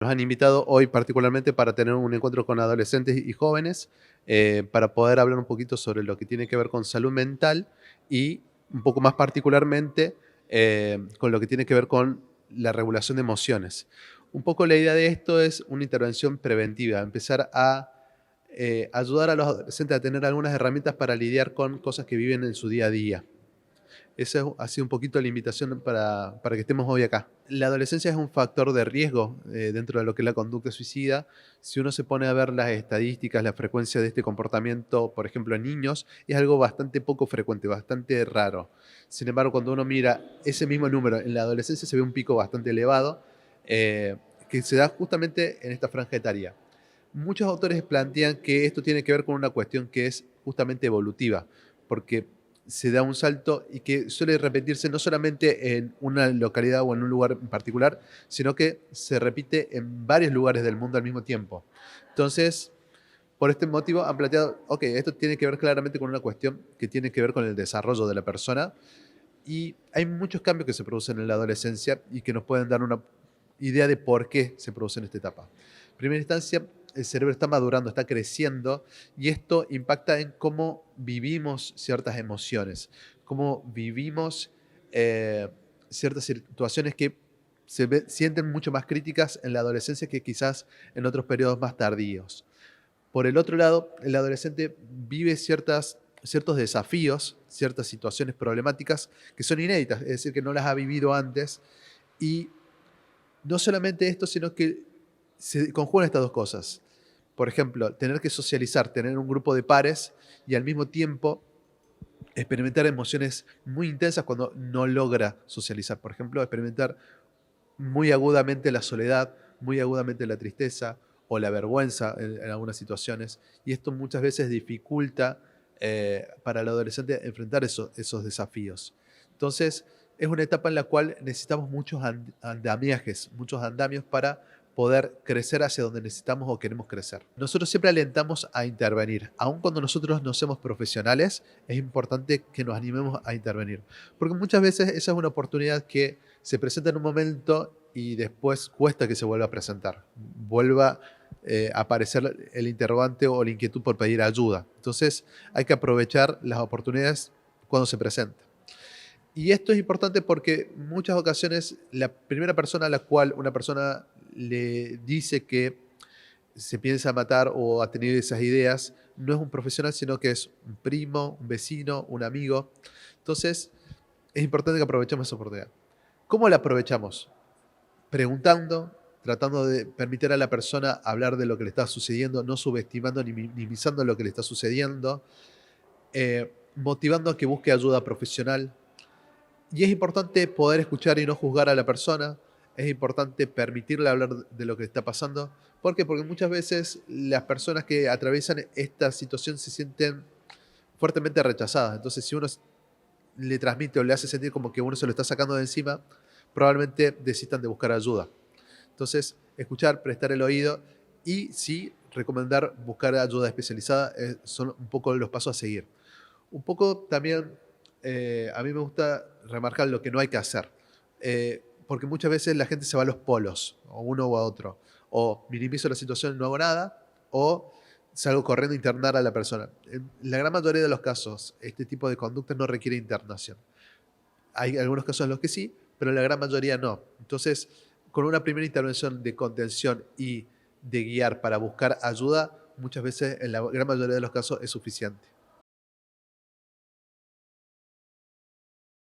Nos han invitado hoy particularmente para tener un encuentro con adolescentes y jóvenes, para poder hablar un poquito sobre lo que tiene que ver con salud mental y un poco más particularmente con lo que tiene que ver con la regulación de emociones. Un poco la idea de esto es una intervención preventiva, empezar a ayudar a los adolescentes a tener algunas herramientas para lidiar con cosas que viven en su día a día. Esa ha sido un poquito la invitación para que estemos hoy acá. La adolescencia es un factor de riesgo dentro de lo que es la conducta suicida. Si uno se pone a ver las estadísticas, la frecuencia de este comportamiento, por ejemplo, en niños, es algo bastante poco frecuente, bastante raro. Sin embargo, cuando uno mira ese mismo número en la adolescencia, se ve un pico bastante elevado eh, que se da justamente en esta franja etaria. Muchos autores plantean que esto tiene que ver con una cuestión que es justamente evolutiva, porque se da un salto y que suele repetirse no solamente en una localidad o en un lugar en particular, sino que se repite en varios lugares del mundo al mismo tiempo. Entonces, por este motivo han planteado, ok, esto tiene que ver claramente con una cuestión que tiene que ver con el desarrollo de la persona y hay muchos cambios que se producen en la adolescencia y que nos pueden dar una idea de por qué se produce en esta etapa. En primera instancia, el cerebro está madurando, está creciendo y esto impacta en cómo vivimos ciertas emociones, cómo vivimos ciertas situaciones que sienten mucho más críticas en la adolescencia que quizás en otros periodos más tardíos. Por el otro lado, el adolescente vive ciertos desafíos, ciertas situaciones problemáticas que son inéditas, es decir, que no las ha vivido antes. Y no solamente esto, sino que se conjugan estas dos cosas. Por ejemplo, tener que socializar, tener un grupo de pares y al mismo tiempo experimentar emociones muy intensas cuando no logra socializar. Por ejemplo, experimentar muy agudamente la soledad, muy agudamente la tristeza o la vergüenza en algunas situaciones. Y esto muchas veces dificulta para el adolescente enfrentar esos desafíos. Entonces, es una etapa en la cual necesitamos muchos andamiajes, muchos andamios para poder crecer hacia donde necesitamos o queremos crecer. Nosotros siempre alentamos a intervenir. Aun cuando nosotros no somos profesionales, es importante que nos animemos a intervenir. Porque muchas veces esa es una oportunidad que se presenta en un momento y después cuesta que se vuelva a presentar. Vuelva a aparecer el interrogante o la inquietud por pedir ayuda. Entonces hay que aprovechar las oportunidades cuando se presentan. Y esto es importante porque en muchas ocasiones la primera persona a la cual una persona le dice que se piensa matar o ha tenido esas ideas no es un profesional, sino que es un primo, un vecino, un amigo. Entonces es importante que aprovechemos esa oportunidad. ¿Cómo la aprovechamos? Preguntando, tratando de permitir a la persona hablar de lo que le está sucediendo, no subestimando ni minimizando lo que le está sucediendo, motivando a que busque ayuda profesional. Y es importante poder escuchar y no juzgar a la persona. Es importante permitirle hablar de lo que está pasando. ¿Por qué? Porque muchas veces las personas que atraviesan esta situación se sienten fuertemente rechazadas. Entonces, si uno le transmite o le hace sentir como que uno se lo está sacando de encima, probablemente desistan de buscar ayuda. Entonces, escuchar, prestar el oído y sí, recomendar buscar ayuda especializada son un poco los pasos a seguir. Un poco también, a mí me gusta remarcar lo que no hay que hacer, porque muchas veces la gente se va a los polos, o uno o a otro, o minimizo la situación y no hago nada, o salgo corriendo a internar a la persona. En la gran mayoría de los casos, este tipo de conductas no requiere internación. Hay algunos casos en los que sí, pero en la gran mayoría no. Entonces, con una primera intervención de contención y de guiar para buscar ayuda, muchas veces, en la gran mayoría de los casos, es suficiente.